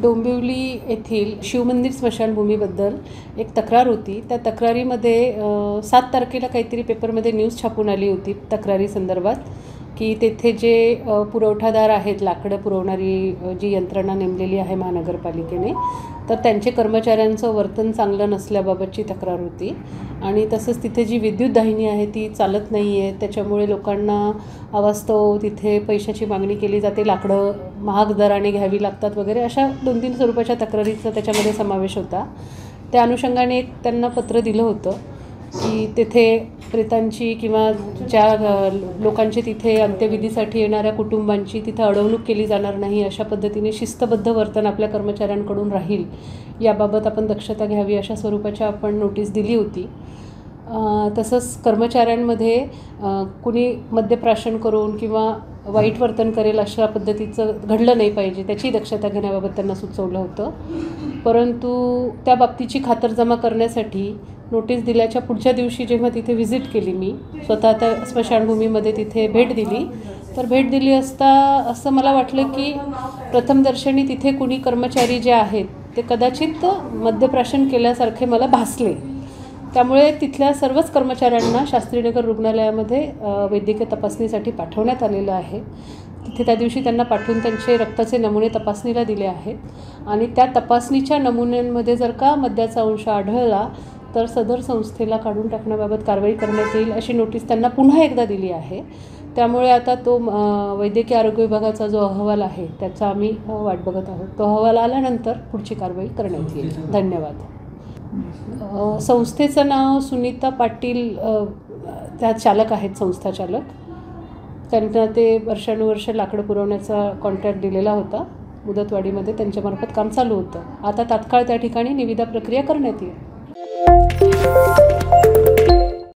डोंबिवली येथील शिवमंदिर स्मशानभूमीबद्दल एक तक्रार होती। त्या तक्रारीमध्ये 7 तारखेला काहीतरी पेपरमध्ये न्यूज छापून आली होती तक्रारी संदर्भात की तेथे जे पुरवठादार आहेत, लाकडं पुरवणारी जी यंत्रणा नेमलेली आहे महानगरपालिकेने, तर त्यांचे कर्मचाऱ्यांचं वर्तन चांगलं नसल्याबाबतची तक्रार होती। आणि तसंच तिथे जी विद्युत दाहिनी आहे ती चालत नाही आहे, त्याच्यामुळे लोकांना अवास्तव तिथे पैशाची मागणी केली जाते, लाकडं महाग दराने घ्यावी लागतात वगैरे, अशा 2-3 स्वरूपाच्या तक्रारीचा त्याच्यामध्ये समावेश होता। त्या अनुषंगाने एक त्यांना पत्र दिलं होतं की तेथे प्रेतांची किंवा ज्या लोकांची तिथे अंत्यविधीसाठी येणाऱ्या कुटुंबांची तिथे अडवणूक केली जाणार नाही, अशा पद्धतीने शिस्तबद्ध वर्तन आपल्या कर्मचाऱ्यांकडून राहील याबाबत आपण दक्षता घ्यावी, अशा स्वरूपाच्या आपण नोटीस दिली होती। तसंच कर्मचाऱ्यांमध्ये कुणी मद्यप्राशन करून किंवा वाईट वर्तन करेल अशा पद्धतीचं घडलं नाही पाहिजे, त्याची दक्षता घेण्याबाबत त्यांना सुचवलं होतं। परंतु त्या बाबतीची खातरजमा करण्यासाठी नोटीस दिल्याच्या पुढच्या दिवशी जेव्हा तिथे व्हिजिट केली, मी स्वतः त्या स्मशानभूमीमध्ये तिथे भेट दिली, तर भेट दिली असता असं मला वाटलं की प्रथमदर्शनी तिथे कुणी कर्मचारी जे आहेत ते कदाचित मद्यप्राशन केल्यासारखे मला भासले। त्यामुळे तिथल्या सर्वच कर्मचाऱ्यांना शास्त्रीनगर रुग्णालयामध्ये वैद्यकीय तपासणीसाठी पाठवण्यात आलेलं आहे। तिथे त्या दिवशी त्यांना पाठवून त्यांचे रक्ताचे नमुने तपासणीला दिले आहेत आणि त्या तपासणीच्या नमुन्यांमध्ये जर का मद्याचा अंश आढळला तर सदर संस्थेला काढून टाकण्याबाबत कारवाई करण्यात येईल, अशी नोटीस त्यांना पुन्हा एकदा दिली आहे। त्यामुळे आता तो वैद्यकीय आरोग्य विभागाचा जो अहवाल आहे त्याचा आम्ही वाट बघत आहोत। तो अहवाल आल्यानंतर पुढची कारवाई करण्यात येईल। धन्यवाद। संस्थेचं नाव सुनीता पाटील, त्या चालक आहेत, संस्था चालक। त्यांना ते वर्षानुवर्ष लाकडं पुरवण्याचा कॉन्ट्रॅक्ट दिलेला होता, मुदतवाढीमध्ये त्यांच्यामार्फत काम चालू होतं। आता तात्काळ त्या ठिकाणी निविदा प्रक्रिया करण्यात येईल।